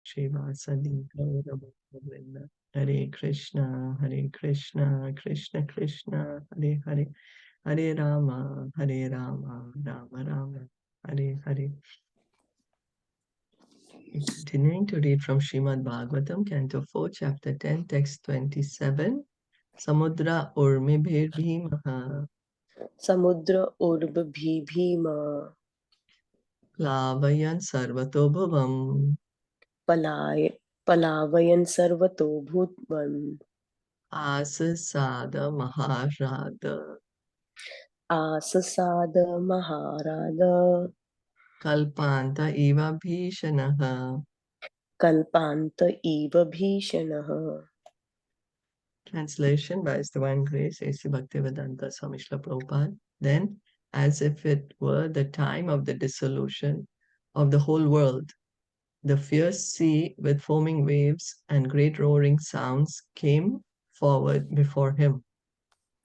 Srivasadi Gauravinda. Hare Krishna, Krishna Krishna, Hare Hare, Hare Rama, Rama Rama, Hare Hare. Continuing to read from Srimad Bhagavatam, Canto 4, Chapter 10, Text 27. Samudra Urmibhir Bhimaha Samudra Urbhi Bhima Plavayan Sarvato Bhuvam Palavayan Sarvato Bhutvan Asasada Mahārāja Asasada Mahārāja Kalpanta Iva Bhishanaha. Kalpanta Eva Bhishanaha. Translation by His Divine Grace, A.C. Bhaktivedanta Swami Srila Prabhupada. Then, as if it were the time of the dissolution of the whole world, the fierce sea with foaming waves and great roaring sounds came forward before him.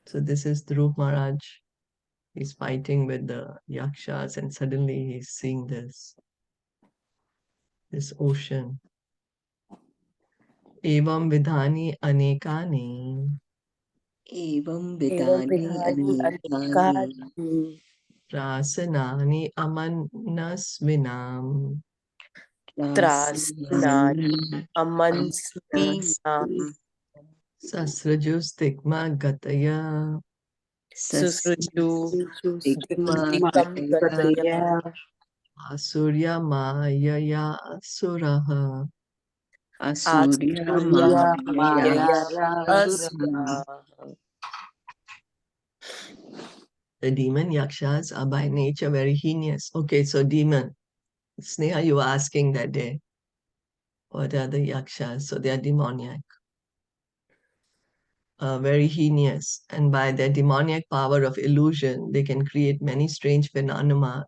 So this is Dhruva Maharaj. He's fighting with the Yaksas and suddenly he's seeing this ocean. Evam vidhani anekani Evam vidhani anekani Trasanani amanasvinam Trasanani Amansvinam Sasrajustigma gataya Susruju stigma Dikam Gataya Asurya mayaya suraha. Asurya Asurya Maya Asura. The demon Yakshas are by nature very heinous. Okay, so demon. Sneha, you were asking that day. What are the Yakshas? So they are demoniac. Very heinous. And by their demoniac power of illusion, they can create many strange phenomena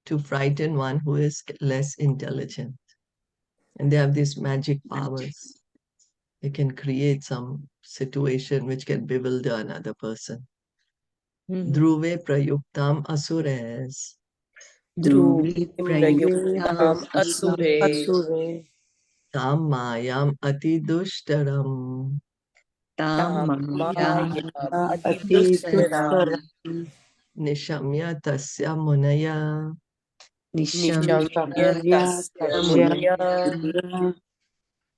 to frighten one who is less intelligent. And they have these magic powers. They can create some situation which can bewilder another person. Dhruve prayuktam asures. Dhruvi Prayuktam Asure Tam mayam ati dushtaram. Tam Mayam Ati Atidustaram Nishamya tasya munaya. Nishamya Tasya Munya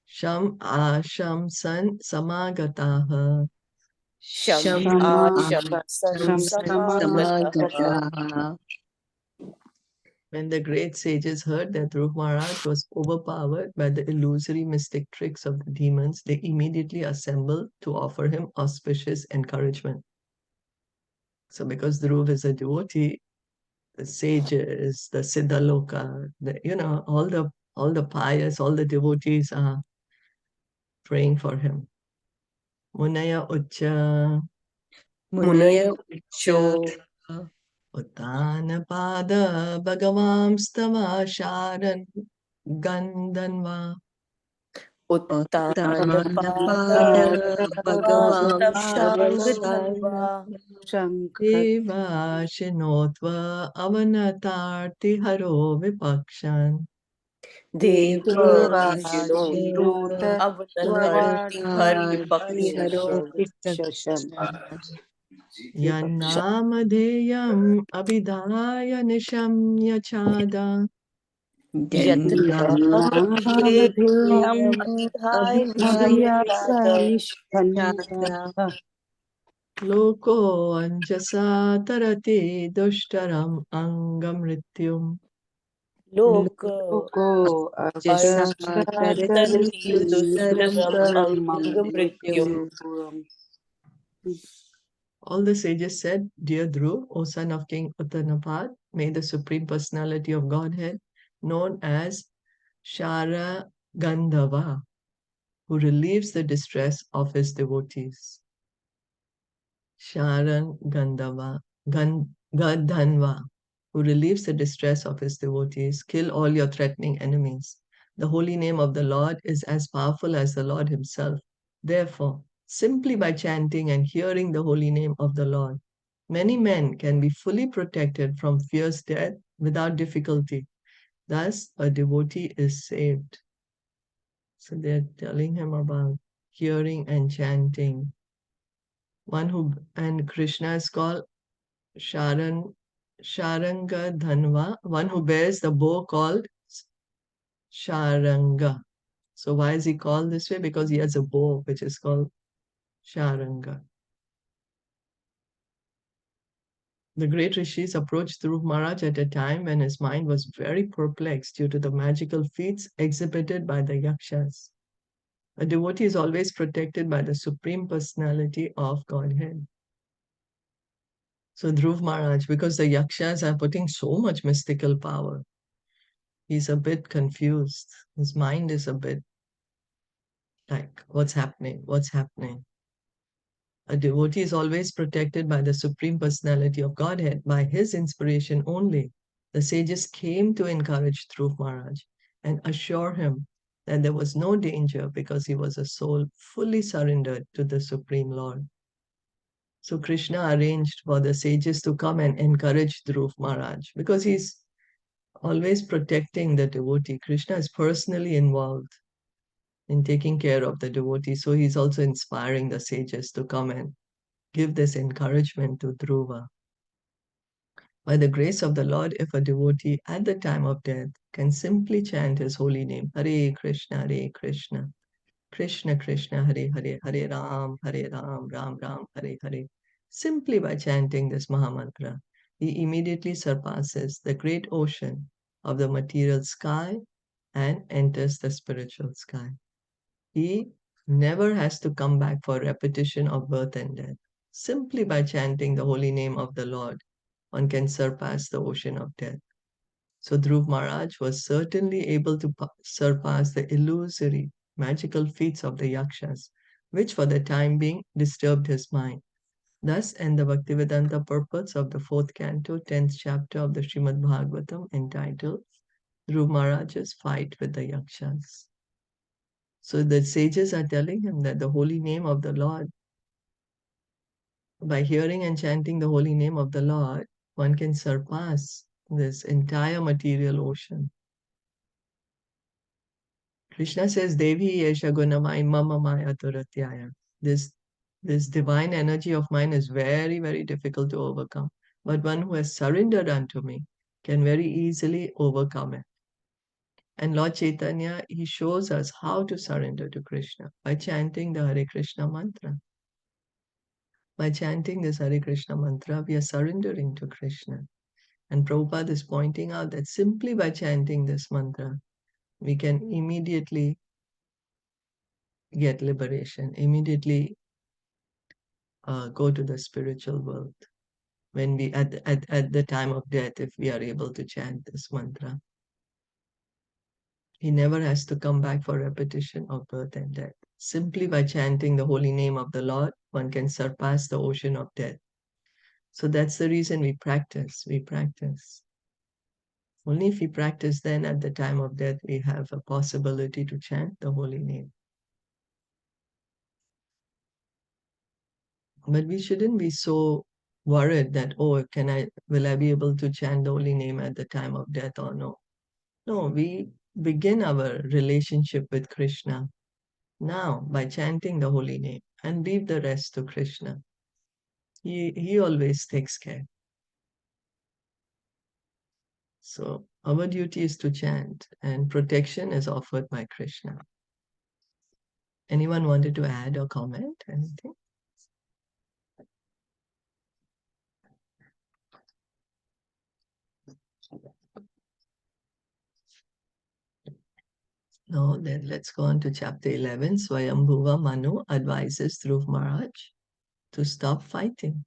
Sham ashamsan samagataha. Sham Ashamsan Samagataha. Samagataha. When the great sages heard that Dhruva Maharaj was overpowered by the illusory mystic tricks of the demons, they immediately assembled to offer him auspicious encouragement. So because Dhruva is a devotee, the sages, the Siddhaloka, all the pious, all the devotees are praying for him. Munaya Ucca Munaya Uccho Uttanapada Bhagavamstava Sharan Gandhanva Uttanapada Bhagavan Sharangadhanva Deva Shinotva Avanatarti Haro Vipakshan. Deva Shinotva Avatarti Har Vipaksham Yannamadeyam Abhidaya Nishamya Chada Yatnam Adhai Nishamyada Loko Anjasa Tarati Dushtaram Angamrityum. Loko Tarati Dustaram Angamrityum. All the sages said, Dear Dhruv, O son of King Uttanapad, may the Supreme Personality of Godhead, known as Shara Gandhava, who relieves the distress of his devotees. Sharan Gandhava, Gadhanva, who relieves the distress of his devotees, kill all your threatening enemies. The holy name of the Lord is as powerful as the Lord himself. Therefore, simply by chanting and hearing the holy name of the Lord, many men can be fully protected from fierce death without difficulty. Thus, a devotee is saved. So they're telling him about hearing and chanting. And Krishna is called Sharanga Dhanva, one who bears the bow called Sharanga. So why is he called this way? Because he has a bow which is called Sharanga. The great rishis approached Dhruva Maharaj at a time when his mind was very perplexed due to the magical feats exhibited by the Yakshas. A devotee is always protected by the Supreme Personality of Godhead. So Dhruva Maharaj, because the Yakshas are putting so much mystical power, he's a bit confused. His mind is a bit like, what's happening? What's happening? A devotee is always protected by the Supreme Personality of Godhead. By his inspiration only, the sages came to encourage Dhruva Maharaj and assure him that there was no danger because he was a soul fully surrendered to the Supreme Lord. So Krishna arranged for the sages to come and encourage Dhruva Maharaj because he's always protecting the devotee. Krishna is personally involved in taking care of the devotee. So he's also inspiring the sages to come and give this encouragement to Dhruva. By the grace of the Lord, if a devotee at the time of death can simply chant his holy name, Hare Krishna, Krishna Krishna, Hare Hare, Hare Ram, Ram Ram, Hare Hare, simply by chanting this Mahamantra, he immediately surpasses the great ocean of the material sky and enters the spiritual sky. He never has to come back for repetition of birth and death. Simply by chanting the holy name of the Lord, one can surpass the ocean of death. So Dhruva Maharaj was certainly able to surpass the illusory, magical feats of the Yakshas, which for the time being disturbed his mind. Thus end the Bhaktivedanta purpose of the 4th canto, 10th chapter of the Srimad Bhagavatam, entitled Dhruva Maharaj's Fight with the Yakshas. So the sages are telling him that the holy name of the Lord, by hearing and chanting the holy name of the Lord, one can surpass this entire material ocean. Krishna says, Devi Yesha Gunamai Mama Maya Turatyaya. This divine energy of mine is very, very difficult to overcome. But one who has surrendered unto me can very easily overcome it. And Lord Chaitanya, he shows us how to surrender to Krishna by chanting the Hare Krishna mantra. By chanting this Hare Krishna mantra, we are surrendering to Krishna. And Prabhupada is pointing out that simply by chanting this mantra, we can immediately get liberation, immediately go to the spiritual world. When we, at the time of death, if we are able to chant this mantra, he never has to come back for repetition of birth and death. Simply by chanting the holy name of the Lord, one can surpass the ocean of death. So that's the reason we practice. We practice. Only if we practice, then at the time of death, we have a possibility to chant the holy name. But we shouldn't be so worried that, oh, will I be able to chant the holy name at the time of death or no? No, we begin our relationship with Krishna now by chanting the holy name and leave the rest to Krishna. He always takes care. So our duty is to chant, and protection is offered by Krishna. Anyone wanted to add or comment? Anything? No, then let's go on to chapter 11. Swayambhuva Manu advises Dhruva Maharaj to stop fighting.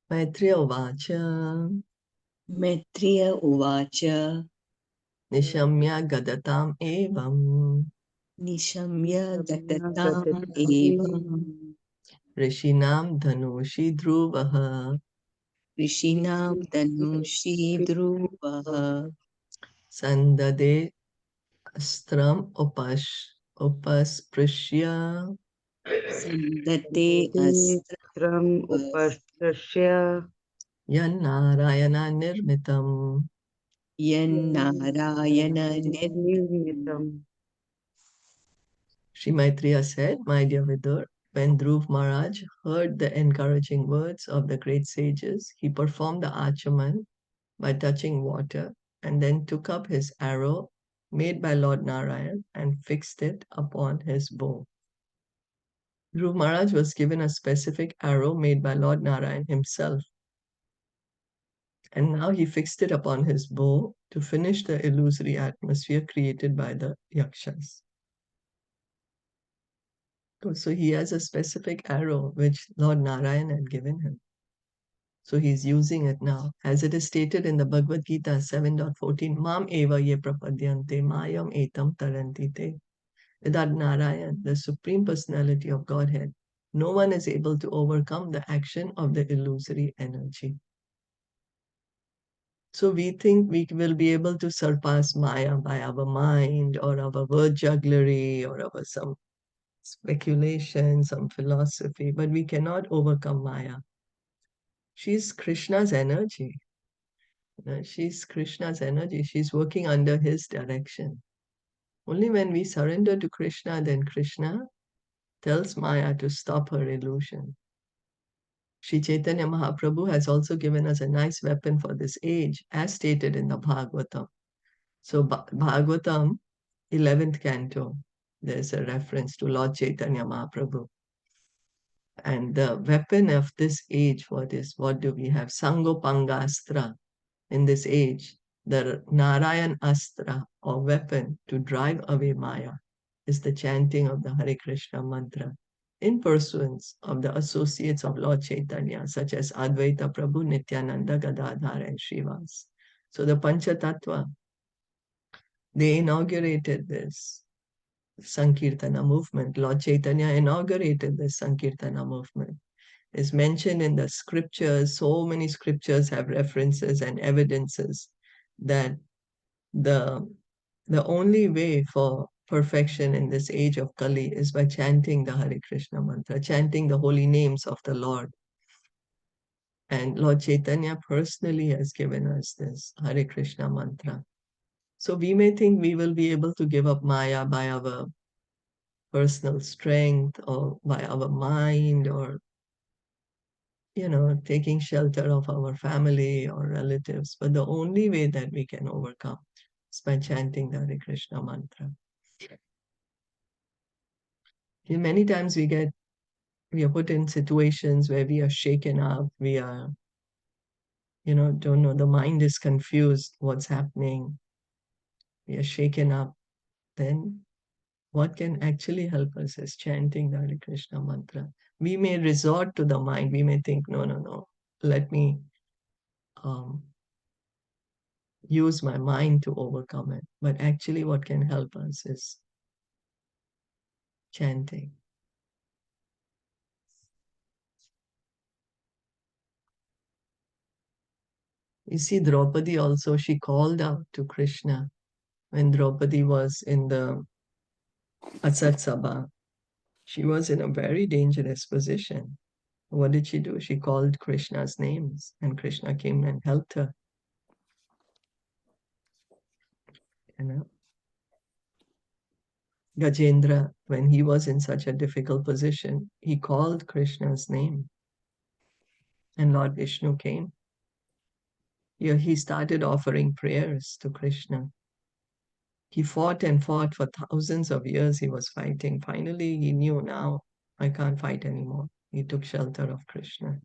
Maitreya Uvacha Maitreya Uvacha Nishamya Gadatam Evam Nishamya Gatatam Evam Rishinam Dhanushi Dhruvaha Rishinam Dhanushi Dhruvaha Sandade Astram Upasprishya Sandate Astram Upastasya Yan Narayana Nirmitam Yannarayana Nirmitam. Sri Maitreya said, my dear Vidur, when Dhruva Maharaj heard the encouraging words of the great sages, he performed the achaman by touching water and then took up his arrow made by Lord Narayan and fixed it upon his bow. Dhruva Maharaj was given a specific arrow made by Lord Narayan himself, and now he fixed it upon his bow to finish the illusory atmosphere created by the Yakshas. So he has a specific arrow which Lord Narayan had given him. So he's using it now. As it is stated in the Bhagavad Gita 7.14, Mam eva ye prapadyante mayam etam tarantite. Without Narayan, the Supreme Personality of Godhead, no one is able to overcome the action of the illusory energy. So we think we will be able to surpass Maya by our mind or our word jugglery or our some speculation, some philosophy, but we cannot overcome Maya. She's Krishna's energy. She's Krishna's energy. She's working under his direction. Only when we surrender to Krishna, then Krishna tells Maya to stop her illusion. Sri Chaitanya Mahaprabhu has also given us a nice weapon for this age, as stated in the Bhagavatam. So Bhagavatam, 11th canto, there's a reference to Lord Chaitanya Mahaprabhu. And the weapon of this age, what do we have? Sangopangastra. In this age, the Narayan Astra, or weapon to drive away Maya, is the chanting of the Hare Krishna mantra in pursuance of the associates of Lord Chaitanya, such as Advaita Prabhu, Nityananda, Gadadhar, and Srivas. So the Panchatattva, they inaugurated this Sankirtana movement. Lord Chaitanya inaugurated this Sankirtana movement. It's mentioned in the scriptures. So many scriptures have references and evidences that the only way for perfection in this age of Kali is by chanting the Hare Krishna mantra, chanting the holy names of the Lord. And Lord Chaitanya personally has given us this Hare Krishna mantra. So we may think we will be able to give up Maya by our personal strength or by our mind or taking shelter of our family or relatives. But the only way that we can overcome is by chanting the Hare Krishna mantra. Many times we are put in situations where we are shaken up, we are, don't know, the mind is confused, what's happening, we are shaken up. Then what can actually help us is chanting the Hare Krishna mantra. We may resort to the mind, we may think, no, let me use my mind to overcome it. But actually what can help us is chanting. You see, Draupadi also, she called out to Krishna when Draupadi was in the Asat Sabha. She was in a very dangerous position. What did she do? She called Krishna's names and Krishna came and helped her. Gajendra, when he was in such a difficult position, he called Krishna's name and Lord Vishnu came. Here he started offering prayers to Krishna. He fought and fought for thousands of years. He was fighting. Finally, he knew, now I can't fight anymore. He took shelter of Krishna.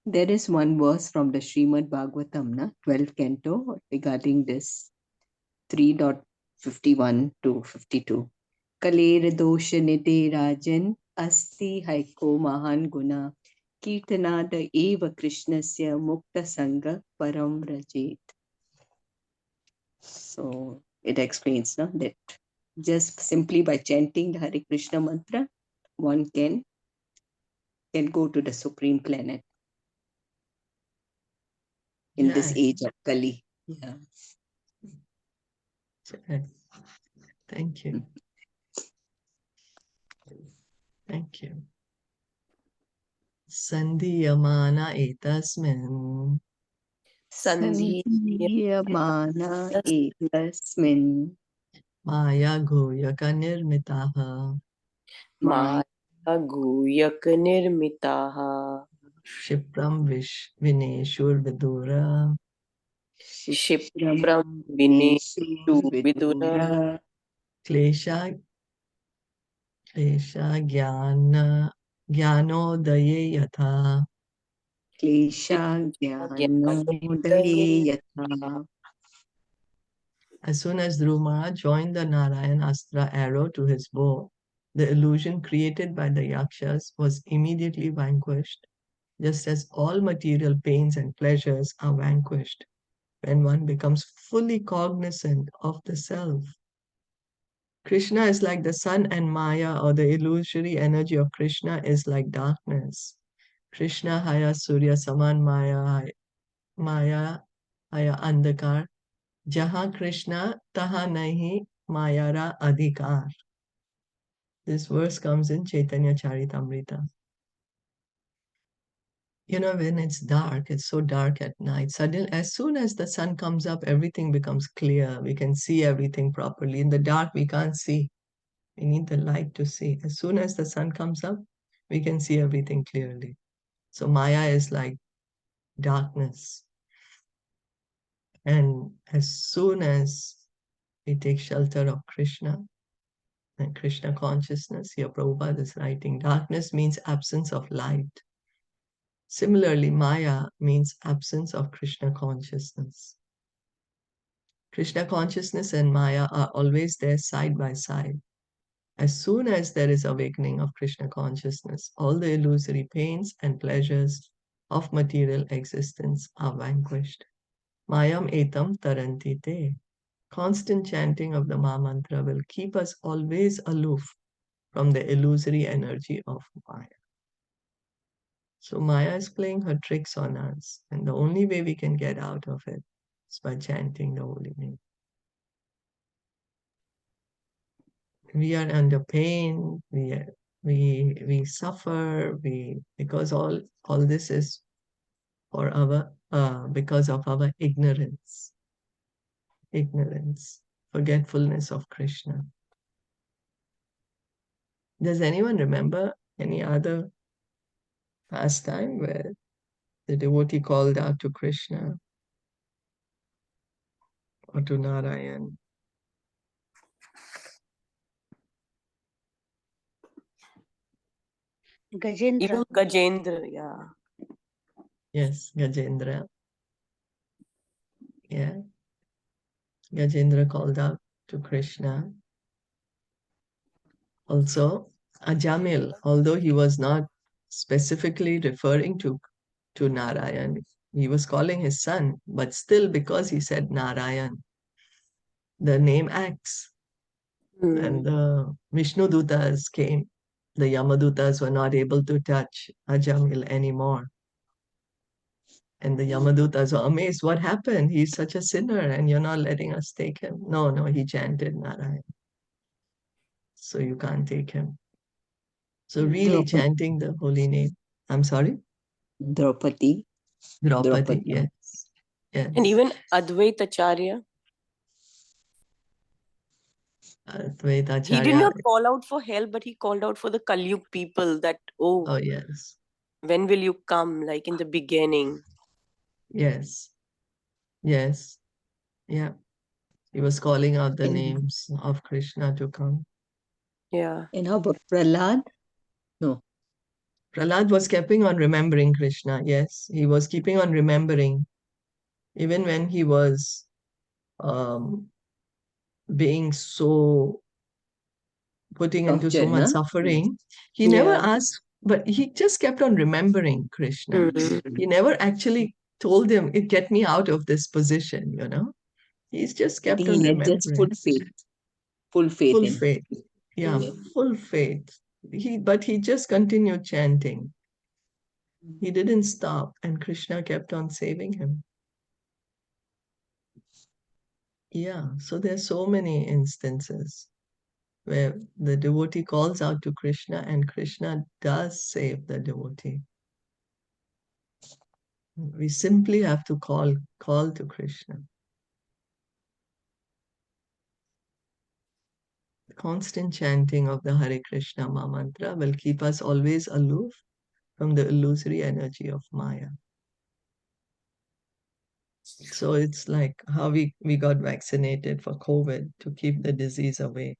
There is one verse from the Srimad Bhagavatam, 12th canto, regarding this, 3.51 to 52. Kaler dosha nidhe rajan asti haiko mahan guna kirtanada eva krishnasya mukta sangha param rajet. So it explains that just simply by chanting the Hare Krishna mantra, one can go to the supreme planet in this age of Kali. Yeah. Thank you. Thank you. Sandhiyamana etasmin Sandhiyamana etasmin Maya Goyaka Nirmitaha Maya Maya Nirmitaha Shipram Vineshur Vidura Shipram Vineshu Vineshu Vidura Vidura Klesha Gyanodaye Yatha. Klesha Gyanodaye Yatha. As soon as Dhruva Maharaj joined the Narayan Astra arrow to his bow, the illusion created by the Yakshas was immediately vanquished, just as all material pains and pleasures are vanquished when one becomes fully cognizant of the self. Krishna is like the sun, and Maya, or the illusory energy of Krishna, is like darkness. Krishna Haya Surya Saman Maya Haya Andakar. Jaha Krishna Taha Nahi Mayara Adhikar. This verse comes in Caitaniya Caritamita. You know, when it's dark, it's so dark at night. Suddenly, as soon as the sun comes up, everything becomes clear. We can see everything properly. In the dark, we can't see. We need the light to see. As soon as the sun comes up, we can see everything clearly. So Maya is like darkness. And as soon as we take shelter of Krishna and Krishna consciousness, here Prabhupada is writing, darkness means absence of light. Similarly, Maya means absence of Krishna consciousness. Krishna consciousness and Maya are always there side by side. As soon as there is awakening of Krishna consciousness, all the illusory pains and pleasures of material existence are vanquished. Mayam etam taranti te. Constant chanting of the Maha Mantra will keep us always aloof from the illusory energy of Maya. So Maya is playing her tricks on us, and the only way we can get out of it is by chanting the holy name. We are under pain, we suffer, because all this is for our because of our ignorance, forgetfulness of Krishna. Does anyone remember any other pastime where the devotee called out to Krishna or to Narayan? Gajendra. Even Gajendra, yeah. Yes, Gajendra. Yeah. Gajendra called out to Krishna. Also, Ajamil, although he was not specifically referring to Narayan, he was calling his son, but still because he said Narayan, the name acts. And the Vishnu Dutas came. The Yamadutas were not able to touch Ajamil anymore. And the Yamadutas were amazed. What happened? He's such a sinner and you're not letting us take him. No, he chanted Narayan. So you can't take him. So really Draupadi. chanting the holy name. I'm sorry? Draupadi. Draupadi, yes. Yes. And even Advaitacharya. Advaitacharya. He did not call out for help, but he called out for the Kalyug people that, Oh, yes. When will you come? Like in the beginning. Yes. Yes. Yeah. He was calling out the names of Krishna to come. Yeah. And how about Prahlad? No. Prahlad was keeping on remembering Krishna. Yes. He was keeping on remembering. Even when he was being so putting into so much suffering, he never asked, but he just kept on remembering Krishna. He never actually told him, get me out of this position, you know. He's just kept on remembering. Just full faith. Full faith. Full faith. Yeah, full faith. But he just continued chanting. He didn't stop, and Krishna kept on saving him. Yeah, so there's so many instances where the devotee calls out to Krishna and Krishna does save the devotee. We simply have to call to Krishna. The constant chanting of the Hare Krishna mantra will keep us always aloof from the illusory energy of Maya. So it's like how we got vaccinated for COVID to keep the disease away.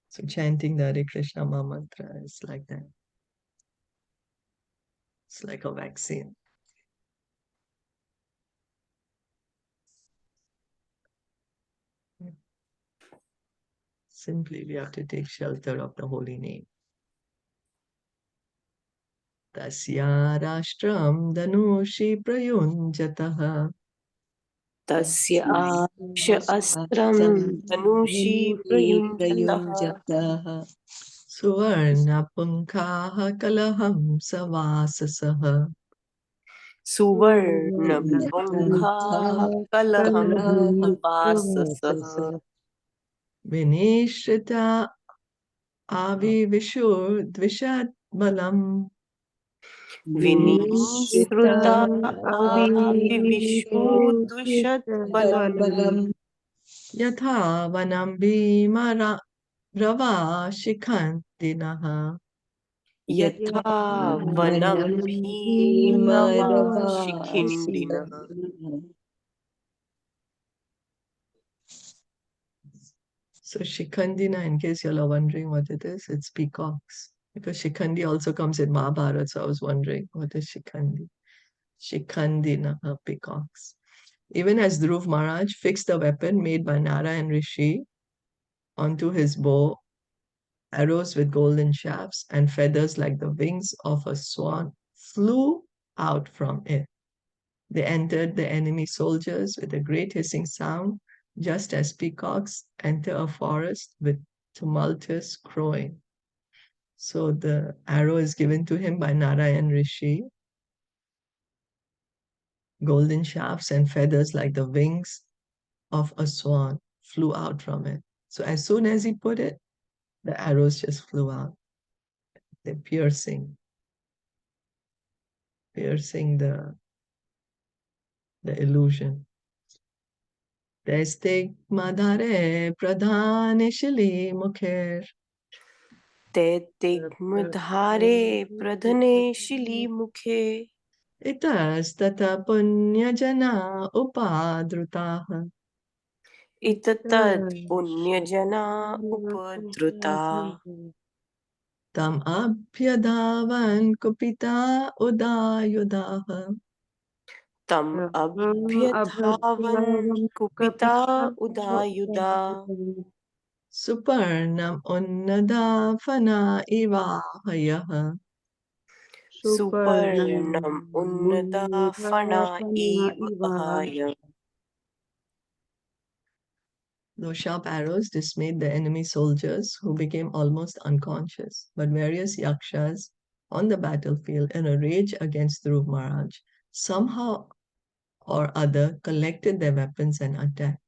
So chanting the Hare Krishna mantra is like that. It's like a vaccine. Simply we have to take shelter of the holy name. Tasya rashtraṁ dhanushi prayunjataha. Tasya astram dhanushi prayunjataha. Suvarna punkaha kalaham savasasaha. Suvarna punkha kalaham vasasaha. Vinishrita avivishur dvishat balam. Vinisruta avivishodushat balam. Yatha vanam bhima rava shikhantinaha. Yatha vanam bhimava shikhindinaha. So Shikhandina, in case you're wondering what it is, it's peacocks. Because Shikhandi also comes in Mahabharata, so I was wondering, what is Shikhandi? Shikhandina, peacocks. Even as Dhruva Maharaj fixed the weapon made by Narayan Rishi onto his bow, arrows with golden shafts and feathers like the wings of a swan flew out from it. They entered the enemy soldiers with a great hissing sound, just as peacocks enter a forest with tumultuous crowing. So the arrow is given to him by Narayan Rishi. Golden shafts and feathers like the wings of a swan flew out from it. So as soon as he put it, the arrows just flew out. They're piercing the illusion. Testik madhare pradhane shili mukher. Tetigmudhare pradhane shili mukhe. Itastata punyajana upadrutaha. Itatad punyajana upadruta. Tam abhyadhavan kupita udayudaha. Tam abhyadhavan kupita udayuda. Suparnam unnadafana ivahayaha. Suparnam unnadafana iv ahaya. Those sharp arrows dismayed the enemy soldiers, who became almost unconscious. But various Yakshas on the battlefield, in a rage against Dhruva Maharaj, somehow or other collected their weapons and attacked.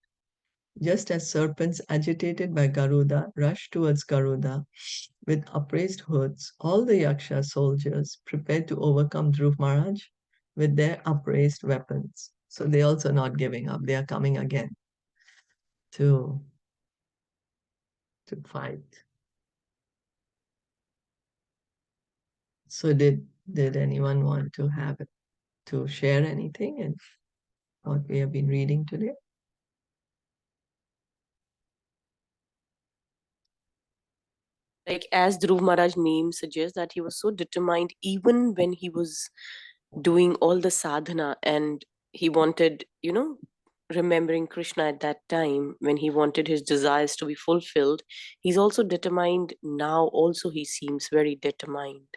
Just as serpents agitated by Garuda rushed towards Garuda with upraised hoods, all the Yaksha soldiers prepared to overcome Dhruva Maharaj with their upraised weapons. So they also not giving up. They are coming again to fight. So did anyone want to share anything in what we have been reading today? Like as Dhruv Maharaj name suggests, that he was so determined even when he was doing all the sadhana and he wanted, remembering Krishna at that time when he wanted his desires to be fulfilled. He's also determined now. Also, he seems very determined.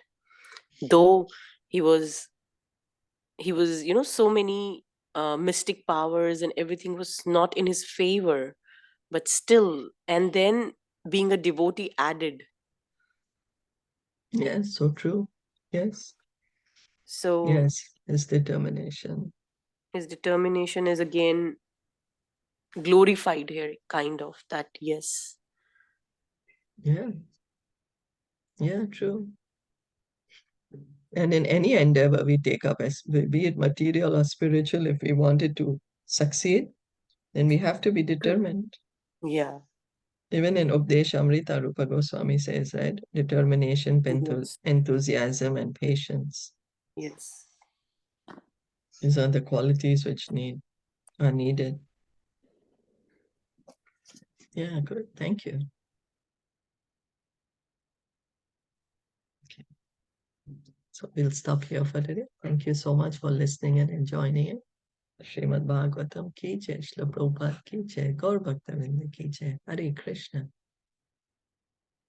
Though he was, so many mystic powers and everything was not in his favor, but still, and then being a devotee added. Yes, so true. Yes. So Yes, his determination. his determination is again glorified here, kind of, that yes. Yeah. Yeah, true. And in any endeavor we take up, as be it material or spiritual, if we wanted to succeed, then we have to be determined. Yeah. Even in Updeshamrita, Rupa Goswami says, right? Determination, Yes. enthusiasm, and patience. Yes. These are the qualities which are needed. Yeah, good. Thank you. Okay. So we'll stop here for today. Thank you so much for listening and enjoying it. Srimad Bhagavatam ki jai, Srila Prabhupada ki jai, Gaur Bhakta Vrinda ki jai. Hare Krishna.